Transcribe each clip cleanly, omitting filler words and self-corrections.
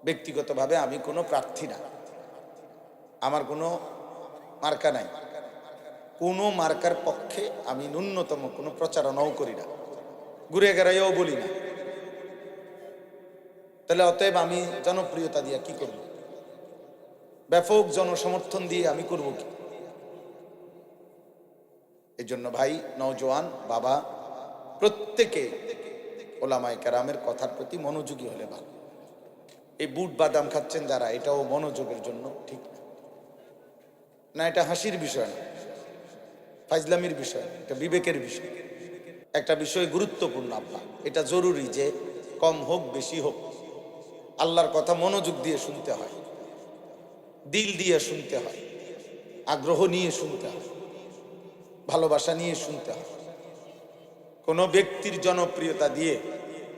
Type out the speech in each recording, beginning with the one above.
ব্যক্তিগতভাবে আমি কোনো প্রার্থী না, আমার কোনো মার্কা নাই, কোনো মার্কার পক্ষে আমি ন্যূনতম কোনো প্রচারণাও করি না, ঘুরে গেড়াইও বলি না। তাহলে অতএব আমি জনপ্রিয়তা দিয়ে কি করব? ব্যাপক জনসমর্থন দিয়ে আমি করব কি? এই জন্য ভাই, নওজোয়ান বাবা প্রত্যেকে ওলামায়ে কেরামের কথার প্রতি মনোযোগী হলে ভালো। এই বুট বাদাম খাচ্ছেন যারা, এটাও মনোযোগের জন্য ঠিক না। এটা হাসির বিষয় না, ফাজলামির বিষয়, এটা বিবেকের বিষয়। একটা বিষয় গুরুত্বপূর্ণ আব্বা, এটা জরুরি যে কম হোক বেশি হোক আল্লাহর কথা মনোযোগ দিয়ে শুনতে হয়, দিল দিয়ে শুনতে হয়, আগ্রহ নিয়ে শুনতে হয়, ভালোবাসা নিয়ে শুনতে হয়। কোনো ব্যক্তির জনপ্রিয়তা দিয়ে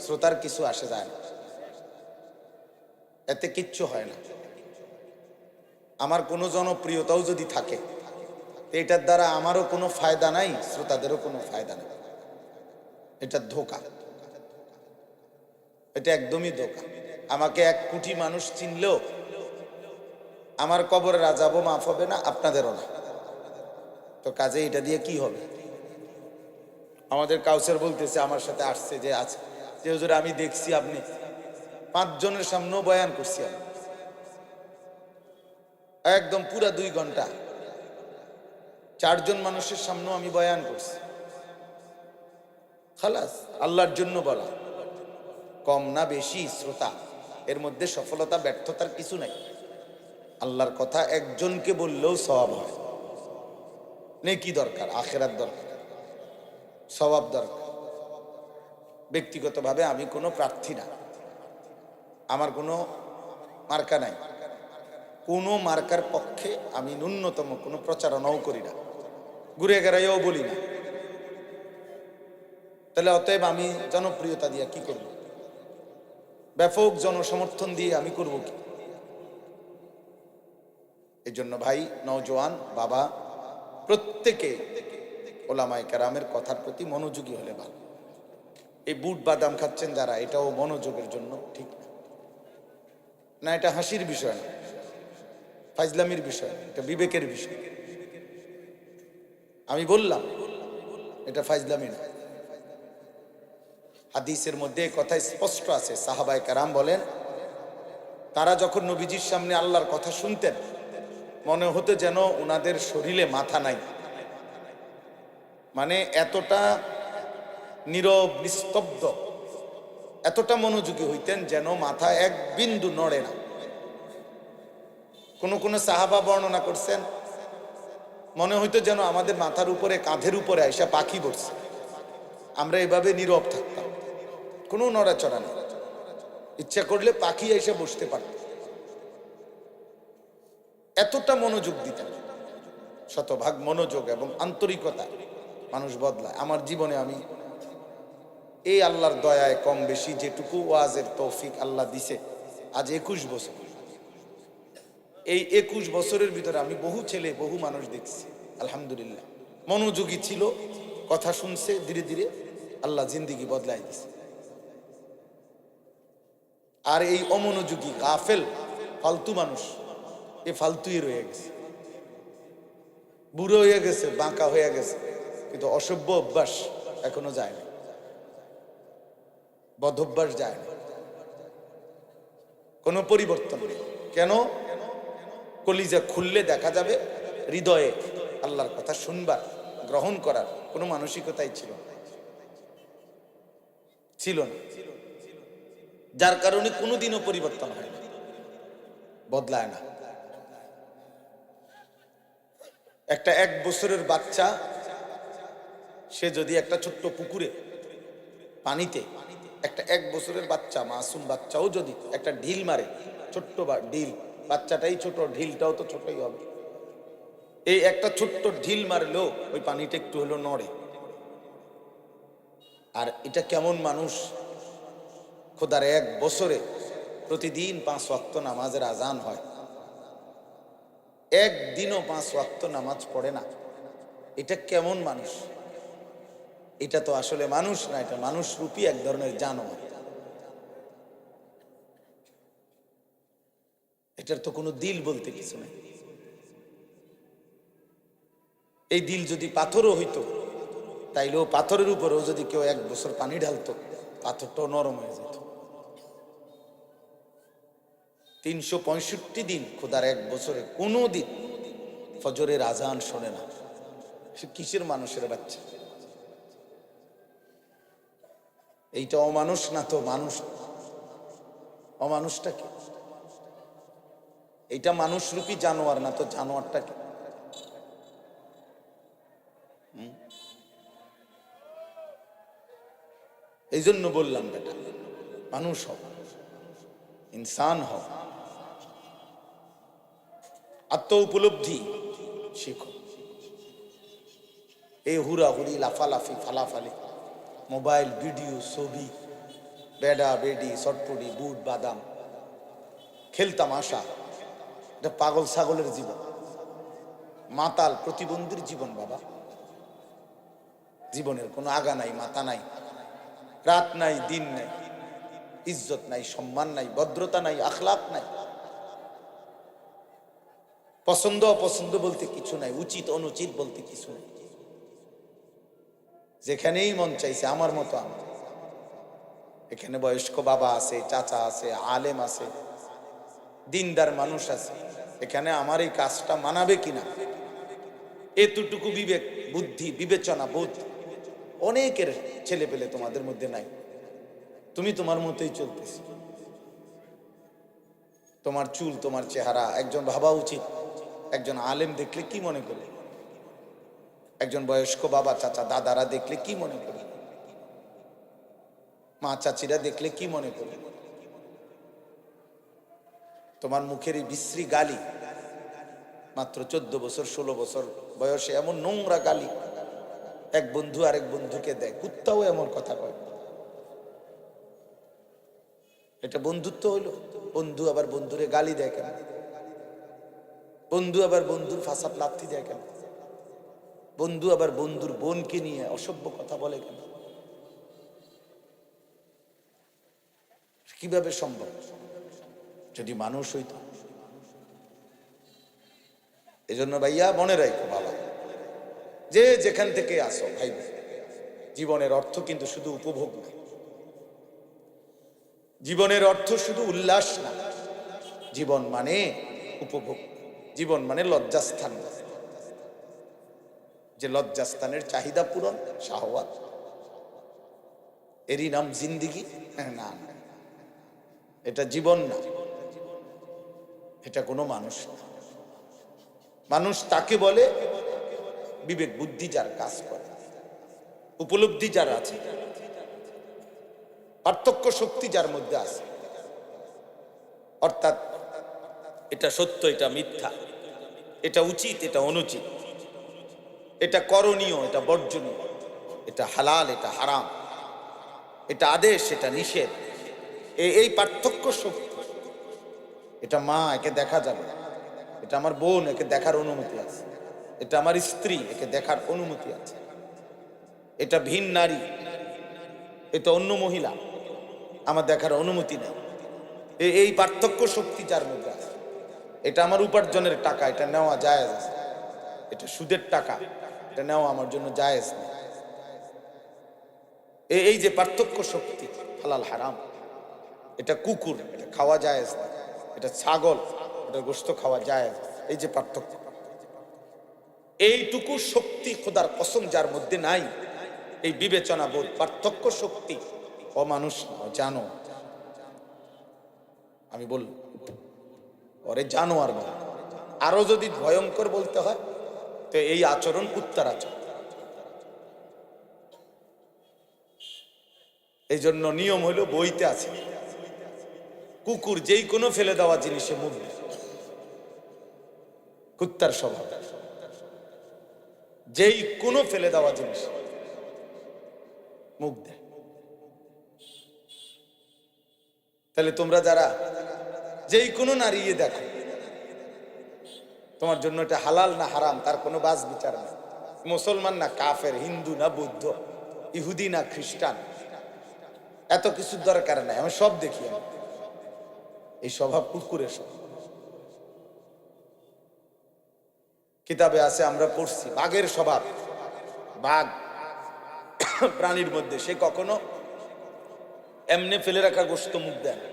শ্রোতার কিছু আসে যায় না, এতে কিচ্ছু হয় না। আমার কোনো জনপ্রিয়তাও যদি থাকে, এটার দ্বারা আমারও কোনো ফায়দা নাই, শ্রোতাদেরও কোনো ফায়দা নেই। এটা ধোঁকা, এটা একদমই ধোঁকা। আমাকে 1 কোটি মানুষ চিনলেও আমার কবরের আযাবও মাফ হবে না, আপনাদেরও না। তো কাজে এটা দিয়ে কি হবে? আমাদের কাউসার বলতেছে, আমার সাথে আসছে যে আছে যে হুজুর আমি দেখছি আপনি 5 জনের সামনেও বয়ান করছি, আমি একদম পুরা 2 ঘন্টা 4 জন মানুষের সামনেও আমি বয়ান করছি। খালাস, আল্লাহর জন্য বলা, কম না বেশি শ্রোতা, এর মধ্যে সফলতা ব্যর্থতার কিছু নাই। আল্লাহর কথা একজনকে বললেও সওয়াব হয়। নেকি দরকার, আখিরাত দরকার, সওয়াব দরকার। ব্যক্তিগতভাবে আমি কোনো প্রার্থী না, আমার কোনো মার্কা নাই, কোনো মার্কার পক্ষে আমি ন্যূনতম কোনো প্রচারণাও করি না, ঘুরে গেড়াইও বলি না। তাহলে অতএব আমি জনপ্রিয়তা দিয়ে কি করব? ব্যাপক জনসমর্থন দিয়ে আমি করব কি? এই জন্য ভাই, নওজোয়ান বাবা প্রত্যেকে ওলামায়ে কেরামের কথার প্রতি মনোযোগী হলে ভালো। এই বুট বাদাম খাচ্ছেন যারা, এটাও মনোযোগের জন্য ঠিক না। এটা হাসির বিষয় না, ফাজলামির বিষয়, এটা বিবেকের বিষয়। আমি বললাম এটা ফাজলামি না। হাদিসের মধ্যে কথা স্পষ্ট আছে, সাহাবায়ে কেরাম বলেন, তারা যখন নবীজির সামনে আল্লাহর কথা শুনতেন, মনে হতো যেন ওনাদের শরীরে মাথা নাই। মানে এতটা নীরব নিস্তব্ধ, এতটা মনোযোগী হইতেন যেন মাথা এক বিন্দু নড়ে না। কোন কোন সাহাবা বর্ণনা করছেন, মনে হইতো যেন আমাদের মাথার উপরে, কাঁধের উপরে আইসা পাখি বসছে, আমরা এভাবে নীরব থাকতাম, কোনো নড়াচড়া নেই। ইচ্ছা করলে পাখি এসে বসতে পারত, এতটা মনোযোগ দিতেন। শতভাগ মনোযোগ এবং আন্তরিকতা মানুষ বদলায়। আমার জীবনে আমি এই আল্লাহর দয়ায় কম বেশি যেটুকু ওয়াজের তৌফিক আল্লাহ দিছে, আজ 21 বছর, এই 21 বছরের ভিতরে আমি বহু ছেলে বহু মানুষ দেখছি, আলহামদুলিল্লাহ মনোযোগী ছিল, কথা শুনছে, ধীরে ধীরে আল্লাহ জিন্দিগি বদলাই দিছে। আর এই অমনোযোগী গাফেল ফালতু মানুষ, এ ফালতুই রয়ে গেছে, বুড়ো হয়ে গেছে, বাঁকা হয়ে গেছে, কিন্তু অসভ্য অভ্যাস এখনো যায় না, বদ অভ্যাস যায় না, কোনো পরিবর্তন নেই। কেন? কলিজা খুললে দেখা যাবে হৃদয়ে আল্লাহর কথা শুনবার, গ্রহণ করার কোনো মানসিকতাই ছিল না, যার কারণে কোনোদিনও পরিবর্তন হয় না, বদলায় না। একটা 1 বছরের বাচ্চা, সে যদি একটা ছোট্ট পুকুরে পানিতে, একটা 1 বছরের বাচ্চা, মাসুম বাচ্চাও যদি একটা ঢিল মারে, ছোট্ট ঢিল, বাচ্চাটাই ছোট, ঢিলটাও তো ছোটই হবে, এই একটা ছোট্ট ঢিল মারলেও ওই পানিটা একটু হলো নড়ে। আর এটা কেমন মানুষ, খোদার 1 বছরে প্রতিদিন 5 ওয়াক্ত নামাজের আজান হয়, একদিনও 5 ওয়াক্ত নামাজ পড়ে না, এটা কেমন মানুষ? এটা তো আসলে মানুষ না, এটা মানুষ রূপী এক ধরনের জানোয়ার। এটার তো কোনো দিল বলতে কিছু নেই। এই দিল যদি পাথরও হইতো, তাইলেও পাথরের উপরেও যদি কেউ 1 বছর পানি ঢালতো, পাথরটাও নরম হয়ে যেত। 365 দিন খোদার 1 বছরে কোনো দিন ফজরের আজান শোনে না। সে কিসের মানুষের বাচ্চা? এইটা অমানুষ না তো মানুষ? অমানুষটা কি? এইটা মানুষরূপী জানোয়ার না তো জানোয়ারটা কি? এই জন্য বললাম বেটা, মানুষ হও, ইনসান হও, আত্ম উপলব্ধি শিখো। এই হুড়াহুড়ি, লাফালাফি, ফালাফালি, মোবাইল, ভিডিও, ছবি, বেডা বেডি, চটপটি, বুট বাদাম, খেলতামাশা, এটা পাগল ছাগলের জীবন, মাতাল প্রতিবন্ধীর জীবন। বাবা, জীবনের কোনো আগা নাই, মাথা নাই, রাত নাই, দিন নাই, ইজ্জত নাই, সম্মান নাই, ভদ্রতা নাই, আখলাক নাই, পছন্দ অপছন্দ বলতে কিছু নাই, উচিত অনুচিত বলতে কিছু নাই। যেখানেই মন চাইছে আমার মতো আমি। এখানে বয়স্ক বাবা আছে, চাচা আছে, আলেম আছে, দিনদার মানুষ আছে। এখানে আমার এই কাজটা মানাবে কিনা এতটুকু বিবেক, বুদ্ধি, বিবেচনা, বোধ অনেকের ছেলে পেলে তোমাদের মধ্যে নাই। তুমি তোমার মতোই চলতেছ। তোমার চুল, তোমার চেহারা, একজন ভাবা উচিত একজন আলেম দেখলে কি মনে করে, একজন বয়স্ক বাবা, চাচা, দাদারা দেখলে কি মনে করে, মা চাচিরা দেখলে কি মনে করে। তোমার মুখের এই বিশ্রী গালি, মাত্র 14 বছর 16 বছর বয়সে এমন নোংরা গালি এক বন্ধু আরেক বন্ধুকে দেয়, কুত্তাও এমন কথা কয়। এটা বন্ধুত্ব হইল? বন্ধু আবার বন্ধুরে গালি দেয় কেন? বন্ধু আবার বন্ধুর ফাসাদ লাথি দেয় কেন? বন্ধু আবার বন্ধুর বোনকে নিয়ে অসভ্য কথা বলে কেন? কিভাবে সম্ভব? যদি মানুষ হইত। এজন্য ভাইয়া মনে রাখো বাবা, যে যেখান থেকে আসো ভাই, জীবনের অর্থ কিন্তু শুধু উপভোগ না, জীবনের অর্থ শুধু উল্লাস না, জীবন মানে উপভোগ, জীবন মানে লজ্জাস্থান। যে লজ্জাস্থানের চাহিদা পূরণ, শাহওয়াত, এরই নাম জিন্দিগি? না, এটা জীবন না, এটা কোনো মানুষ না। মানুষ তাকে বলে বিবেক বুদ্ধি যার কাজ করে, উপলব্ধি যার আছে, পার্থক্য শক্তি যার মধ্যে আছে। অর্থাৎ এটা সত্য, এটা মিথ্যা, এটা উচিত, এটা অনুচিত, এটা করণীয়, এটা বর্জনীয়, এটা হালাল, এটা হারাম, এটা আদেশ, এটা নিষেধ, এই পার্থক্য শক্তি। এটা মা, একে দেখা যাবে, এটা আমার বোন, একে দেখার অনুমতি আছে, এটা আমার স্ত্রী, একে দেখার অনুমতি আছে, এটা ভিন নারী, এটা অন্য মহিলা, আমার দেখার অনুমতি নেই। এই পার্থক্য শক্তি যার মধ্যে আছে। এটা আমার উপার্জনের টাকা, এটা নেওয়া জায়েজ আছে, এটা সুদের টাকা, এটা নেওয়া আমার জন্য জায়েজ নেই। এই যে পার্থক্য শক্তি, হালাল হারাম, এটা কুকুর, এটা খাওয়া জায়েজ না, এটা ছাগল, এটা গোশত খাওয়া জায়েজ। এই যে পার্থক্য, এইটুকু শক্তি খোদার কসম যার মধ্যে নাই, এই বিবেচনা বোধ, পার্থক্য শক্তি, অমানুষ জানো। আমি বল ওরে জানোয়ার বল। আরো যদি ভয়ঙ্কর বলতে হয় তো এই আচরণ কুত্তার আচরণ। এই জন্য নিয়ম হলো, বইতে আছে, কুকুর যেই কোনো ফেলে দেওয়া জিনিসে মুখ দেয়, কুত্তার স্বভাব, যেই কোনো ফেলে দেওয়া জিনিস মুখ দেয়। তাহলে তোমরা যারা যেই কোনো নারী দেখো, তোমার জন্য এটা হালাল না হারাম তার কোনো বাস বিচার নেই। মুসলমান না কাফের, হিন্দু না বৌদ্ধ, ইহুদি না খ্রিস্টান, এত কিছুর দরকার নাই। আমি সব দেখি, এই স্বভাব কুকুরের স্বভাব। কিতাবে আছে, আমরা পড়ছি, বাঘের স্বভাব। বাঘ প্রাণীর মধ্যে সে কখনো এমনি ফেলে রাখা গোশত মুখ দেয় না।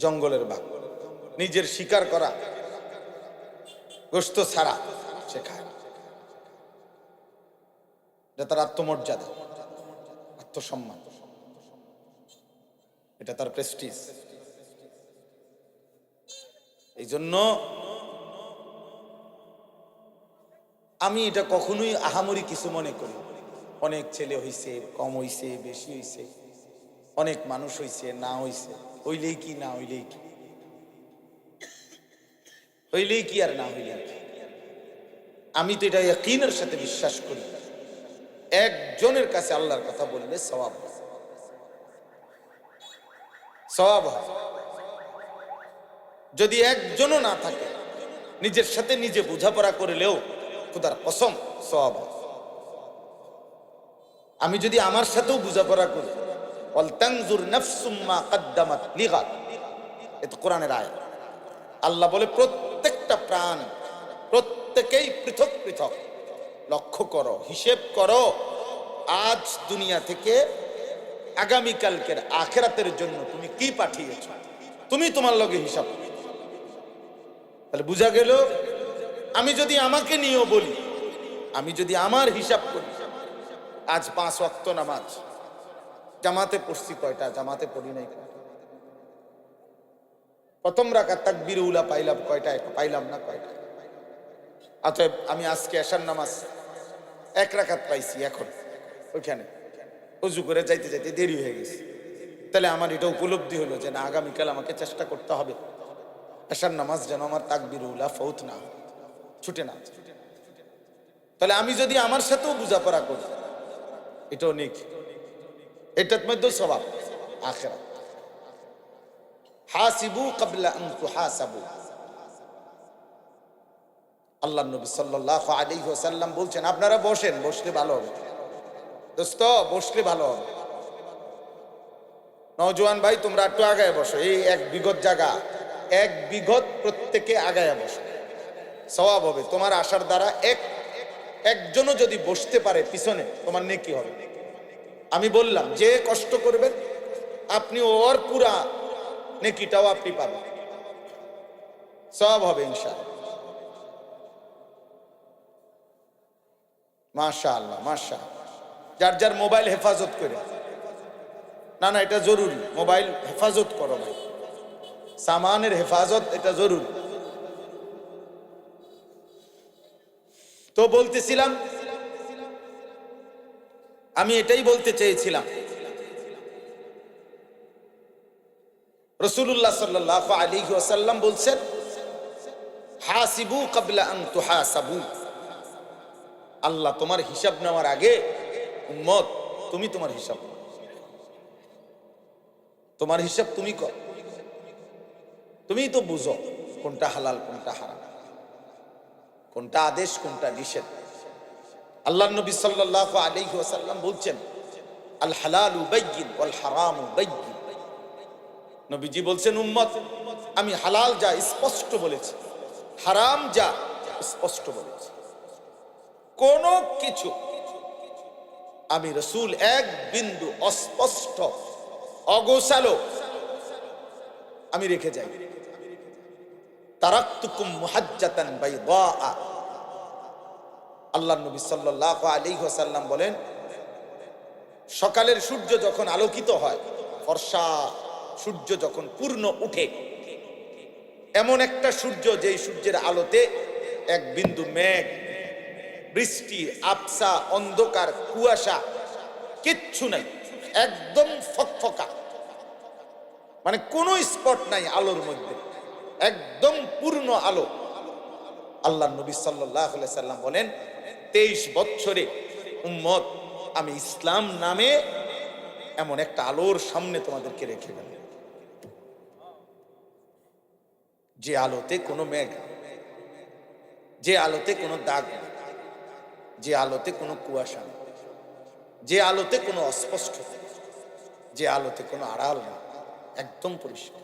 জঙ্গলের বাঘ নিজের শিকার করা গোশত ছাড়া সে খায় না। এটা তার আত্মমর্যাদা, আত্মসম্মান, এটা তার প্রেস্টিজ। এই জন্য আমি এটা কখনোই আহামরি কিছু মনে করি। অনেক ছেলে হইছে, কম হইছে, বেশি হইছে, অনেক মানুষ হইছে, না হইছে, হইলেই কি না হইলেই কি, হইলেই কি আর না হইলেই কি। আমি তো এটা ইয়াকিনের সাথে বিশ্বাস করি, একজনের কাছে আল্লাহর কথা বললে সওয়াব হয়, সওয়াব হয়। যদি একজনও না থাকে, নিজের সাথে নিজে বোঝাপড়া করলেও খোদার কসম সওয়াব হয়। আমি যদি আমার সাথেও বোঝাপড়া করি, ওয়াল তানজুর নাফসুম মা কদ্দামাত লিগাদ, এটা কোরআনের আয়াত। আল্লাহ বলে প্রত্যেকটা প্রাণ, প্রত্যেকেই পৃথক পৃথক লক্ষ্য করো, হিসেব করো, আজ দুনিয়া থেকে আগামীকালকের আখিরাতের জন্য তুমি কি পাঠিয়েছ, তুমি তোমার লগে হিসাব। তাহলে বুঝা গেল, আমি যদি আমাকে নিয়েও বলি, আমি যদি আমার হিসাব করি, আজ 5 ওয়াক্ত নামাজ জামাতে পড়ছি কয়টা, জামাতে পড়ি নাই কয়টা, প্রথম রাকাত তাকবীর উলা পাইলাম কয়টা, পাইলাম না কয়টা। অতএব আমি আজকে এশার নামাজ 1 রাকাত পাইছি, এখন ওইখানে উজু করে যাইতে যাইতে দেরি হয়ে গেছে। তাহলে আমার এটা উপলব্ধি হলো যে না, আগামীকাল আমাকে চেষ্টা করতে হবে এশার নামাজ যেন আমার তাকবীর উলা ফৌত না, ছুটে না। তাহলে আমি যদি আমার সাথেও বোঝাপড়া করি, এটাও নেক, এটার মধ্যে স্বভাব আখিরাত। হাসিবু ক্বাবলা আন তুহাসাবু। আল্লাহর নবী সাল্লাল্লাহু আলাইহি ওয়াসাল্লাম বলছেন, আপনারা বসেন, বসলে ভালো হবে দোস্ত, বসলে ভালো হবে। নওজোয়ান ভাই তোমরা একটু আগায় বসো, এই 1 বিঘত জায়গা, 1 বিঘত প্রত্যেকে আগায় বসো, সওয়াব হবে। তোমার আসার দ্বারা একজনও যদি বসতে পারে পিছনে, তোমার নেকি হবে। আমি বললাম যে কষ্ট করবেন আপনি ওর পুরা নেকিটাও আপনি পাবেন, সওয়াব হবে ইনশাআল্লাহ। মাশাআল্লাহ মাশাআল্লাহ। যার যার মোবাইল হেফাজত করে, না না এটা জরুরি, মোবাইল হেফাজত করো ভাই, সামানের হেফাজত এটা জরুরি। তো বলতেছিলাম, আমি এটাই বলতে চেয়েছিলাম, রাসূলুল্লাহ সাল্লাল্লাহু আলাইহি ওয়াসাল্লাম বলছেন, হাসিবু ক্বাবলা আন তুহাসাবু। আল্লাহ তোমার হিসাব নেওয়ার আগে উম্মত তুমি তোমার হিসাব, তোমার হিসাব তুমি কর, তুমিই তো বুঝো কোনটা হালাল কোনটা হারাম, কোনটা আদেশ কোনটা নিষেধ। আল্লাহর নবী সাল্লাল্লাহু আলাইহি ওয়াসাল্লাম বলছেন, আল হালালু বাইয়িন ওয়াল হারামু বাইয়িন। নবীজি বলছেন, উম্মত আমি হালাল যা স্পষ্ট বলেছি, হারাম যা স্পষ্ট বলেছি। কোন কিছু আমি রাসূল 1 বিন্দু অস্পষ্ট অগোছালো আমি রেখে যাই। তারাকতুকুম মুহাজ্জাতান বাইদা। আল্লাহর নবী সাল্লাল্লাহু আলাইহি ওয়াসাল্লাম বলেন, সকালের সূর্য যখন আলোকিত হয়, ফর্সা সূর্য যখন পূর্ণ উঠে, এমন একটা সূর্য যেই সূর্যের আলোতে 1 বিন্দু মেঘ, বৃষ্টি, আবসা, অন্ধকার, কুয়াশা কিচ্ছু নাই, একদম ফকফকা, মানে কোনো স্পট নাই আলোর মধ্যে, একদম পূর্ণ আলো। আল্লাহর নবী সাল্লাল্লাহু আলাইহি সাল্লাম বলেন, 23 বছরে উম্মত আমি ইসলাম নামে এমন একটা আলোর সামনে তোমাদেরকে রেখে গেল, যে আলোতে কোনো মেঘ, যে আলোতে কোনো দাগ, যে আলোতে কোনো কুয়াশা, যে আলোতে কোনো অস্পষ্ট, যে আলোতে কোনো আড়াল না, একদম পরিষ্কার।